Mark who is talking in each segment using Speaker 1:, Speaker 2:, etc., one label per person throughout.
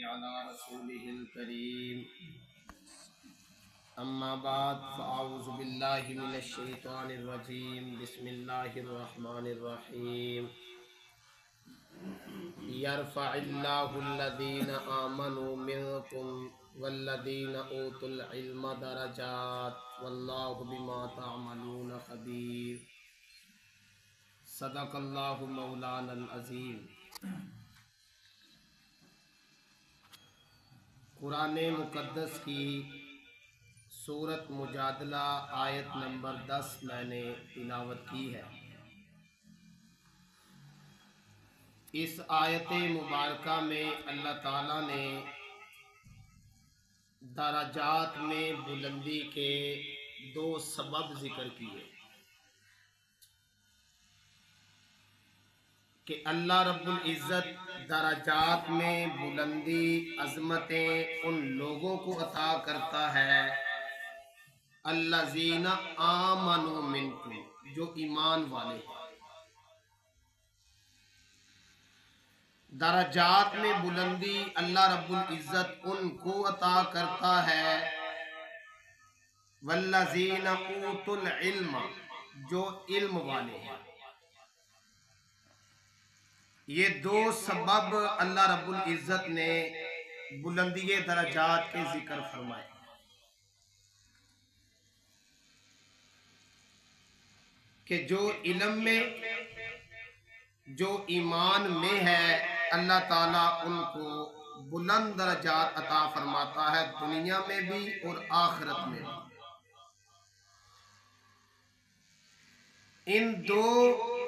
Speaker 1: على رسوله الكريم أما بعد فأعوذ بالله من الشيطان الرجيم بسم الله الرحمن الرحيم يرفع الله الذين آمنوا منكم والذين أوتوا العلم درجات والله بما تعملون خبير صدق اللہ مولانا العظیم۔ قرآن مقدس کی سورت مجادلہ آیت نمبر 10 میں نے تلاوت کی ہے۔ اس آیت مبارکہ میں اللہ تعالیٰ نے درجات میں بلندی کے 2 سبب ذکر کیے کہ اللہ رب العزت درجات میں بلندی عظمتیں ان لوگوں کو عطا کرتا ہے الذین آمنوا منکم، جو ایمان والے ہیں۔ درجات میں بلندی اللہ رب العزت ان کو عطا کرتا ہے والذین اوتوا العلم، جو علم والے ہیں۔ یہ 2 سبب اللہ رب العزت نے بلندی درجات کے ذکر فرمائے۔ کہ جو علم میں، جو ایمان میں ہے، اللہ تعالیٰ ان کو بلند درجات عطا فرماتا ہے، دنیا میں بھی اور آخرت میں بھی۔ ان 2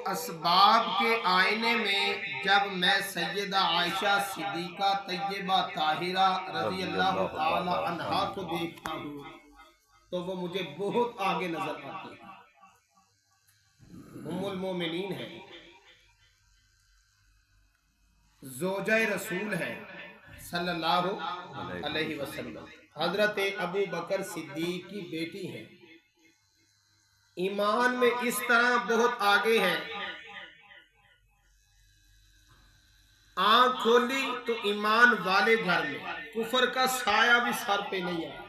Speaker 1: اسباب کے آئینے میں جب میں سیدہ عائشہ صدیقہ طیبہ طاہرہ رضی اللہ تعالی عنہا کو دیکھتا ہوں تو وہ مجھے بہت آگے نظر آتی ہے۔ ام المومنین ہے، زوجہ رسول ہے صلی اللہ علیہ وسلم، حضرت ابو بکر صدیق کی بیٹی ہے، ایمان میں اس طرح بہت آگے ہیں۔ آنکھ کھولی تو ایمان والے گھر میں، کفر کا سایہ بھی سر پہ نہیں آیا،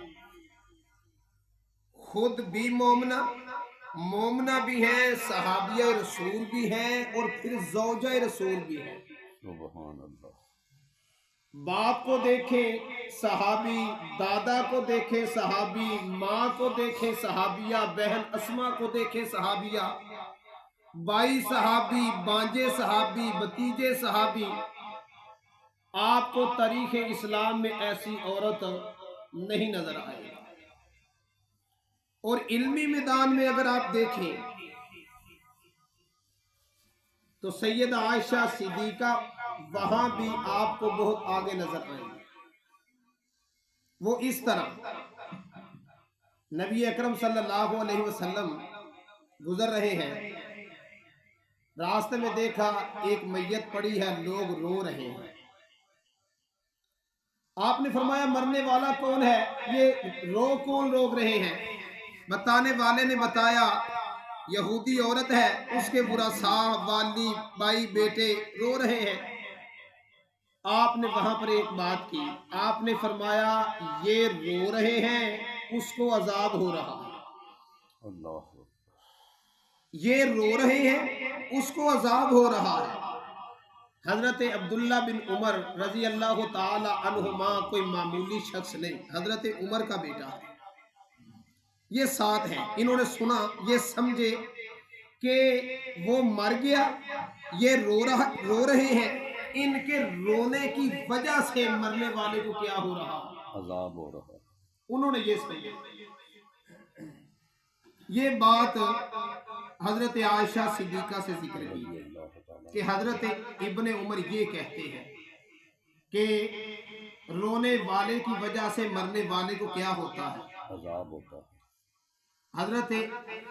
Speaker 1: خود بھی مومنہ بھی ہے، صحابیہ رسول بھی ہے، اور پھر زوجہ رسول بھی ہے۔
Speaker 2: سبحان اللہ۔
Speaker 1: باپ کو دیکھیں صحابی، دادا کو دیکھیں صحابی، ماں کو دیکھیں صحابیہ، بہن اسما کو دیکھیں صحابیہ، بھائی صحابی، بانجے صحابی، بھتیجے صحابی۔ آپ کو تاریخ اسلام میں ایسی عورت نہیں نظر آئے گی۔ اور علمی میدان میں اگر آپ دیکھیں تو سیدہ عائشہ صدیقہ وہاں بھی آپ کو بہت آگے نظر آئیں گے۔ وہ اس طرح نبی اکرم صلی اللہ علیہ وسلم گزر رہے ہیں، راستے میں دیکھا ایک میت پڑی ہے، لوگ رو رہے ہیں۔ آپ نے فرمایا مرنے والا کون ہے؟ یہ کون روک رہے ہیں؟ بتانے والے نے بتایا یہودی عورت ہے، اس کے ورثاء، والی، بھائی، بیٹے رو رہے ہیں۔ آپ نے وہاں پر ایک بات کی، آپ نے فرمایا یہ رو رہے ہیں، اس کو عذاب ہو رہا ہے۔
Speaker 2: اللہ،
Speaker 1: یہ رو رہے ہیں، اس کو عذاب ہو رہا ہے۔ حضرت عبداللہ بن عمر رضی اللہ تعالی عنہما کوئی معمولی شخص نہیں، حضرت عمر کا بیٹا ہے، یہ ساتھ ہیں۔ انہوں نے سنا، یہ سمجھے کہ وہ مر گیا، یہ رو رہے ہیں، ان کے رونے کی وجہ سے مرنے والے کو کیا ہو رہا؟
Speaker 2: عذاب ہو رہا۔
Speaker 1: انہوں نے یہ سمجھا۔ یہ بات حضرت عائشہ صدیقہ سے ذکر کی ہے کہ حضرت ابن عمر یہ کہتے ہیں کہ رونے والے کی وجہ سے مرنے والے کو کیا ہوتا ہے؟
Speaker 2: عذاب ہوتا ہے۔
Speaker 1: حضرت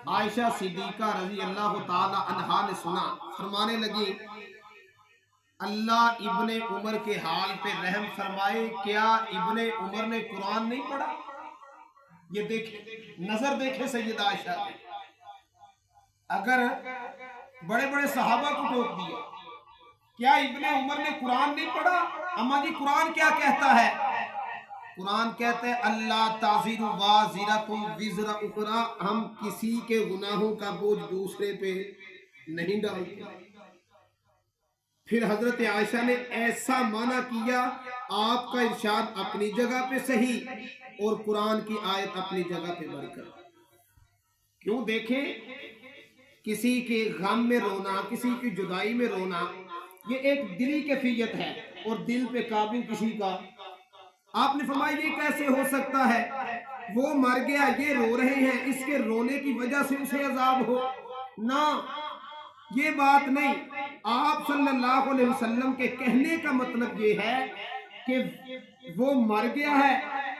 Speaker 1: عائشہ صدیقہ رضی اللہ تعالی عنہا نے سنا، فرمانے لگی اللہ ابن عمر کے حال پہ رحم فرمائے، کیا ابن عمر نے قرآن نہیں پڑھا؟ یہ دیکھیں، نظر دیکھیں سیدہ عائشہ کی۔ اگر بڑے بڑے صحابہ کو ٹوک دیا، کیا ابن عمر نے قرآن نہیں پڑھا؟ اما جی قرآن کیا کہتا ہے؟ قرآن کہتا ہے اللہ تازر وازرۃ وزر اخری، ہم کسی کے گناہوں کا بوجھ دوسرے پہ نہیں ڈالتے۔ پھر حضرت عائشہ نے ایسا معنی کیا، آپ کا ارشاد اپنی جگہ پہ صحیح اور قرآن کی آیت اپنی جگہ پہ برکت۔ کیوں؟ دیکھیں، کسی کے غم میں رونا، کسی کی جدائی میں رونا، یہ ایک دلی کیفیت ہے، اور دل پہ قابو کسی کا۔ آپ نے فرمایا یہ کیسے ہو سکتا ہے؟ وہ مر گیا، یہ رو رہے ہیں، اس کے رونے کی وجہ سے اسے عذاب ہو؟ نہ، یہ بات نہیں۔ آپ صلی اللہ علیہ وسلم کے کہنے کا مطلب یہ ہے کہ وہ مر گیا ہے،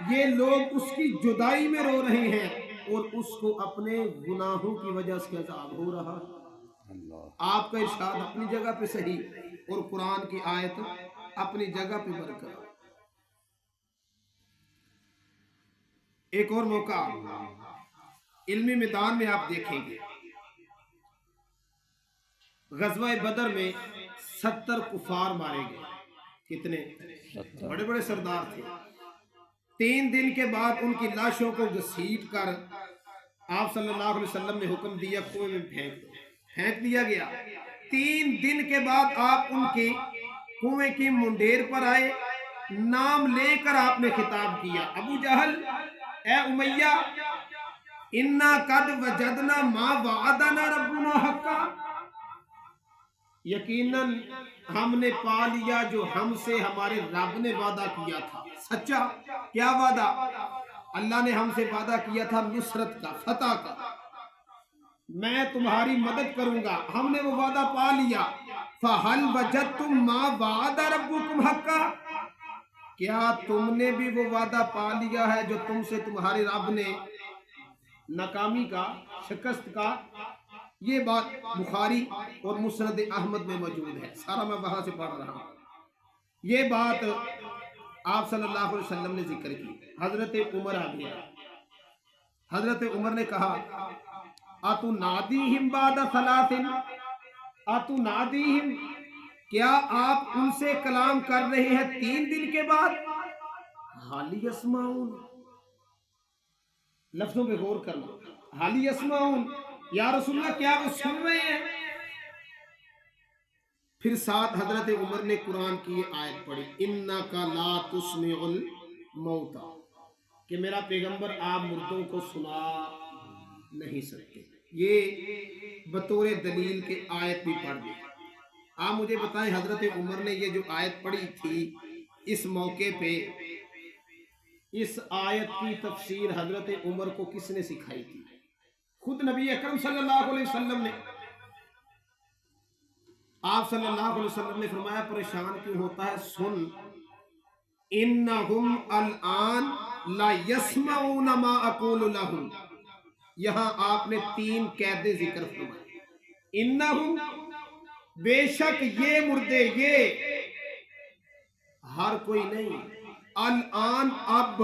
Speaker 1: یہ لوگ اس کی جدائی میں رو رہے ہیں، اور اس کو اپنے گناہوں کی وجہ سے عذاب ہو رہا ہے۔
Speaker 2: اللہ
Speaker 1: آپ کا ارشاد اپنی جگہ پہ صحیح اور قرآن کی آیت اپنی جگہ پہ برقرار۔ ایک اور موقع علمی میدان میں آپ دیکھیں گے، غزوہ بدر میں 70 کفار مارے گئے۔ کتنے؟
Speaker 2: 70۔
Speaker 1: بڑے بڑے سردار تھے۔ 3 دن کے بعد ان کی لاشوں کو گھسیٹ کر آپ صلی اللہ علیہ وسلم نے حکم دیا کنویں میں پھینک دیا گیا۔ 3 دن کے بعد آپ ان کی کنویں کی منڈیر پر آئے، نام لے کر آپ نے خطاب کیا، ابو جہل، اے امیہ، انا قد وجدنا ما وعدنا ربنا حقا، یقیناً ہم نے پا لیا جو ہم سے ہمارے رب نے وعدہ کیا تھا سچا۔ کیا وعدہ؟ اللہ نے ہم سے وعدہ کیا تھا نصرت کا، فتح کا، میں تمہاری مدد کروں گا، ہم نے وہ وعدہ پا لیا۔ فَهَلْ وَجَدْتُمْ مَا وَعَدَ رَبُّكُمْ حَقًّا، کیا تم نے بھی وہ وعدہ پا لیا ہے جو تم سے تمہارے رب نے ناکامی کا، شکست کا؟ یہ بات بخاری اور مسند احمد میں موجود ہے، سارا میں وہاں سے پڑھ رہا ہوں۔ یہ بات آپ صلی اللہ علیہ وسلم نے ذکر کی۔ حضرت عمر آ گیا، حضرت عمر نے کہا اَتُنَادِيهِمْ بَعْدَ ثَلَاثٍ، اَتُنَادِيهِمْ، کیا آپ ان سے کلام کر رہے ہیں 3 دن کے بعد؟ حَلْ يَسْمَعُونَ، لفظوں پہ غور کرنا، حَلْ يَسْمَعُونَ، یا رسول اللہ کیا وہ سن رہے ہیں؟ پھر ساتھ حضرت عمر نے قرآن کی یہ آیت پڑھی، اِنَّكَ لَا تُسْمِعُ الْمَوْتَى، کہ میرا پیغمبر آپ مردوں کو سنا نہیں سکتے۔ یہ بطور دلیل کے آیت بھی پڑھ دی۔ آپ مجھے بتائیں حضرت عمر نے یہ جو آیت پڑھی تھی اس موقع پہ، اس آیت کی تفسیر حضرت عمر کو کس نے سکھائی تھی؟ خود نبی اکرم صلی اللہ علیہ وسلم نے۔ آپ صلی اللہ علیہ وسلم نے فرمایا پریشان کیوں ہوتا ہے؟ سن، انہم الان لا یسمعون ما اقول لہم، یہاں آپ نے 3 قیدیں ذکر فرمائے۔ انہم، بے شک یہ مردے، یہ ہر کوئی نہیں، الان اب،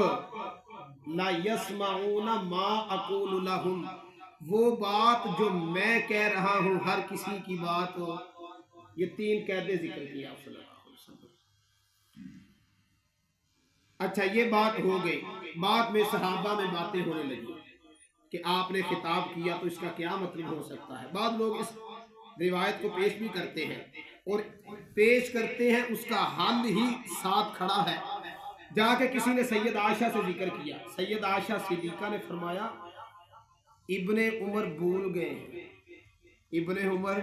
Speaker 1: لا یسمعون ما اقول لہم، وہ بات جو میں کہہ رہا ہوں ہر کسی کی بات ہو۔ یہ 3 قیدیں ذکر کی آپ صلی اللہ علیہ وسلم۔ اچھا یہ بات ہو گئی، بعد میں صحابہ میں باتیں ہونے لگی کہ آپ نے خطاب کیا تو اس کا کیا مطلب ہو سکتا ہے۔ بعض لوگ اس روایت کو پیش بھی کرتے ہیں، اور پیش کرتے ہیں اس کا حل ہی ساتھ کھڑا ہے۔ جا کے کسی نے سید عائشہ سے ذکر کیا، سید عائشہ صدیقہ نے فرمایا ابن عمر بھول گئے ہیں، ابن عمر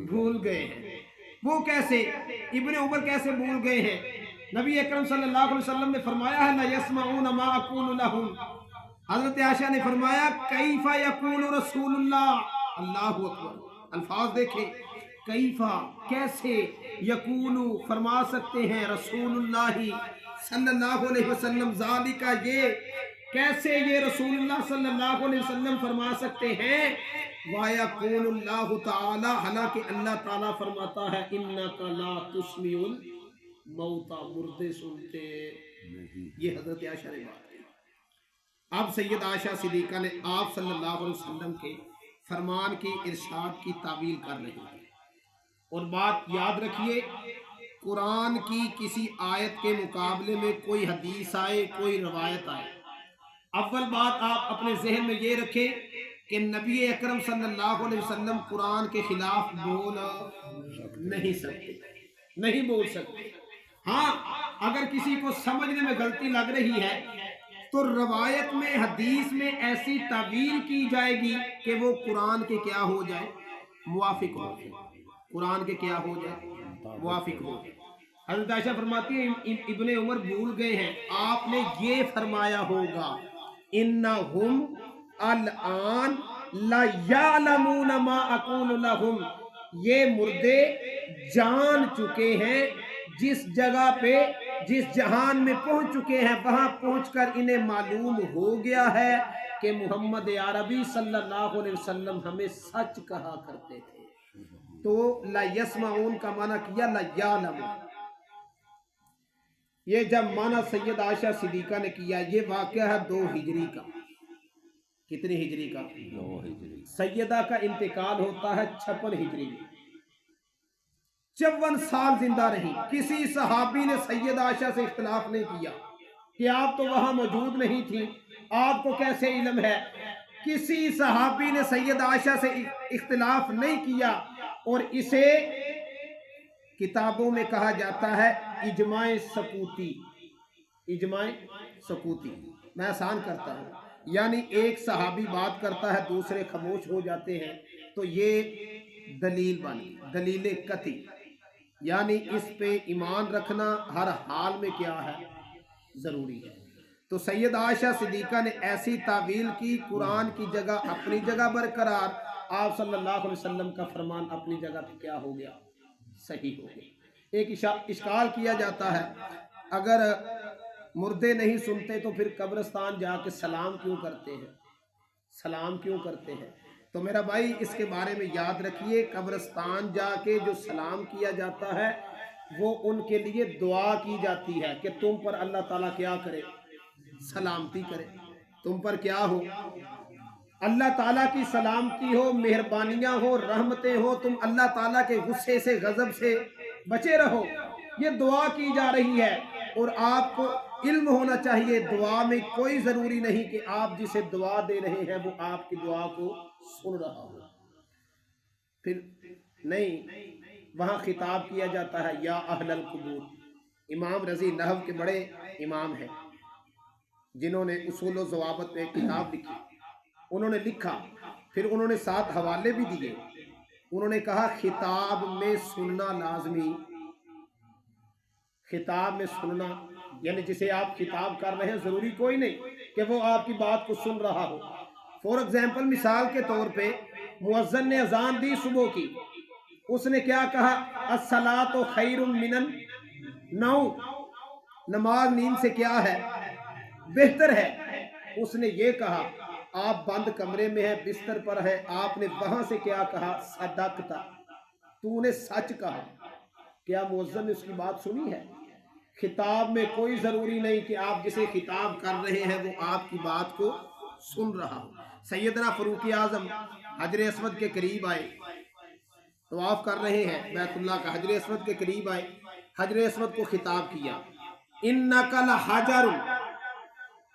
Speaker 1: بھول گئے ہیں۔ وہ کیسے؟ ابن عمر کیسے بھول گئے ہیں؟ نبی اکرم صلی اللہ علیہ وسلم نے فرمایا ہے لا یسمعون ما اقول لہم۔ حضرت عائشہ نے فرمایا کیف یقول رسول اللہ، اللہ اکبر، الفاظ دیکھیں، کیف، کیسے، یقول، فرما سکتے ہیں، رسول اللہ صلی اللہ علیہ وسلم، ذالک، یہ کیسے یہ رسول اللہ صلی اللہ علیہ وسلم فرما سکتے ہیں، وَيَقُولُ اللَّهُ تَعَالَى، حالانکہ اللہ تعالیٰ فرماتا ہے اِنَّكَ لَا تُسْمِعُ الْمَوْتَى، مردے سنتے
Speaker 2: نہیں۔
Speaker 1: یہ حضرت عائشہ نے بات کی۔ اب سید عائشہ صدیقہ نے آپ صلی اللہ علیہ وسلم کے فرمان کی ارشاد کی تعویل کر رہی ہے، اور بات یاد رکھیے قرآن کی کسی آیت کے مقابلے میں کوئی حدیث آئے، کوئی روایت آئے، اول بات آپ اپنے ذہن میں یہ رکھیں کہ نبی اکرم صلی اللہ علیہ وسلم قرآن کے خلاف بول نہیں سکتے، نہیں بول سکتے۔ ہاں اگر کسی کو سمجھنے میں غلطی لگ رہی ہے تو روایت میں، حدیث میں ایسی تعبیر کی جائے گی کہ وہ قرآن کے کیا ہو جائے، موافق ہو جائے، قرآن کے کیا ہو جائے، موافق ہو جائے۔ حضرت عائشہ فرماتی ہیں ابن عمر بھول گئے ہیں، آپ نے یہ فرمایا ہوگا انہم الان لا یعلمون ما اقول لہم، یہ مردے جان چکے ہیں جس جگہ پہ، جس جہان میں پہنچ چکے ہیں، وہاں پہنچ کر انہیں معلوم ہو گیا ہے کہ محمد عربی صلی اللہ علیہ وسلم ہمیں سچ کہا کرتے تھے۔ تو لا یسمعون کا معنی کیا لا یعلمون۔ یہ جب معنی سید عائشہ صدیقہ نے کیا، یہ واقعہ ہے 2 ہجری کا۔ کتنی ہجری کا؟
Speaker 2: 2 ہجری۔
Speaker 1: سیدہ کا انتقال ہوتا ہے 56 ہجری میں۔ 54 سال زندہ رہی، کسی صحابی نے سید عائشہ سے اختلاف نہیں کیا کہ آپ تو وہاں موجود نہیں تھی، آپ کو کیسے علم ہے۔ کسی صحابی نے سید عائشہ سے اختلاف نہیں کیا، اور اسے کتابوں میں کہا جاتا ہے اجماع سکوتی۔ اجماع سکوتی میں آسان کرتا ہوں، یعنی ایک صحابی بات کرتا ہے، دوسرے خاموش ہو جاتے ہیں، تو یہ دلیل بنی، دلیل قطعی، یعنی اس پہ ایمان رکھنا ہر حال میں کیا ہے، ضروری ہے۔ تو سید عائشہ صدیقہ نے ایسی تعویل کی، قرآن کی جگہ اپنی جگہ برقرار، آپ صلی اللہ علیہ وسلم کا فرمان اپنی جگہ پہ کیا ہو گیا، صحیح ہو گیا۔ ایک اشکال کیا جاتا ہے، اگر مردے نہیں سنتے تو پھر قبرستان جا کے سلام کیوں کرتے ہیں، سلام کیوں کرتے ہیں؟ تو میرا بھائی اس کے بارے میں یاد رکھیے، قبرستان جا کے جو سلام کیا جاتا ہے وہ ان کے لیے دعا کی جاتی ہے کہ تم پر اللہ تعالیٰ کیا کرے، سلامتی کرے، تم پر کیا ہو، اللہ تعالیٰ کی سلامتی ہو، مہربانیاں ہو، رحمتیں ہو، تم اللہ تعالیٰ کے غصے سے، غضب سے بچے رہو، یہ دعا کی جا رہی ہے۔ اور آپ کو علم ہونا چاہیے، دعا میں کوئی ضروری نہیں کہ آپ جسے دعا دے رہے ہیں وہ آپ کی دعا کو سن رہا ہو، پھر نہیں، وہاں خطاب کیا جاتا ہے یا اہل القبور۔ امام رضی نحو کے بڑے امام ہیں جنہوں نے اصول و ضوابط پہ ایک کتاب لکھی، انہوں نے لکھا، پھر انہوں نے 7 حوالے بھی دیے۔ انہوں نے کہا خطاب میں سننا لازمی، خطاب میں سننا، یعنی جسے آپ خطاب کر رہے ہیں ضروری کوئی نہیں کہ وہ آپ کی بات کو سن رہا ہو۔ فور ایگزامپل، مثال کے طور پہ مؤذن نے اذان دی صبح کی، اس نے کیا کہا، الصلاۃ خیر من النوم، نماز نیند سے کیا ہے، بہتر ہے۔ اس نے یہ کہا، آپ بند کمرے میں ہیں، بستر پر ہے، آپ نے وہاں سے کیا کہا، صدقتا، تو نے سچ کہا۔ کیا مؤذن نے اس کی بات سنی ہے؟ خطاب میں کوئی ضروری نہیں کہ آپ جسے خطاب کر رہے ہیں وہ آپ کی بات کو سن رہا ہو۔ سیدنا فاروق اعظم حجر اسود کے قریب آئے، طواف کر رہے ہیں بیت اللہ کا، حجر اسود کے قریب آئے، حجر اسود کو خطاب کیا، انک لحجر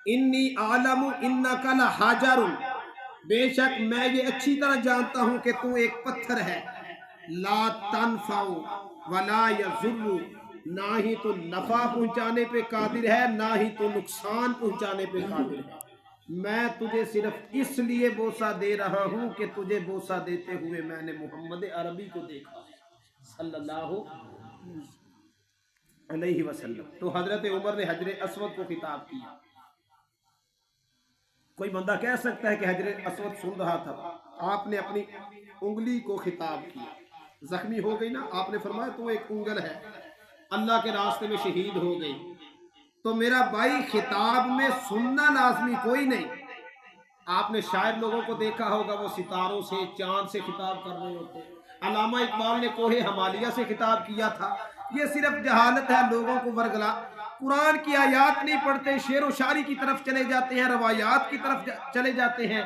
Speaker 1: انی اعلم انک لحجر، بے شک میں یہ اچھی طرح جانتا ہوں کہ تو ایک پتھر ہے، لا تنفع ولا یضر، نہ ہی تو نفع پہنچانے پہ قادر ہے، نہ ہی تو نقصان پہنچانے پہ قادر ہے، میں تجھے صرف اس لیے بوسہ دے رہا ہوں کہ تجھے بوسہ دیتے ہوئے میں نے محمد عربی کو دیکھا صلی اللہ علیہ وسلم۔ تو حضرت عمر نے حجر اسود کو خطاب کیا۔ کوئی بندہ کہہ سکتا ہے کہ حجر اسود سن رہا تھا، آپ نے اپنی انگلی کو خطاب کیا، زخمی ہو گئی نا، آپ نے فرمایا تو ایک انگل ہے، اللہ کے راستے میں شہید ہو گئی۔ تو میرا بھائی خطاب میں سننا لازمی کوئی نہیں۔ آپ نے شاعر لوگوں کو دیکھا ہوگا، وہ ستاروں سے، چاند سے خطاب کر رہے ہوتے ہیں۔ علامہ اقبال نے کوہ ہمالیہ سے خطاب کیا تھا۔ یہ صرف جہالت ہے، لوگوں کو ورگلا، قرآن کی آیات نہیں پڑھتے، شعر و شاعری کی طرف چلے جاتے ہیں، روایات کی طرف چلے جاتے ہیں۔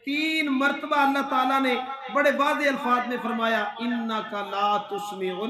Speaker 1: 3 مرتبہ اللہ تعالیٰ نے بڑے واضح الفاظ میں فرمایا، اِنَّكَ لَا تُسْمِعُ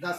Speaker 1: 10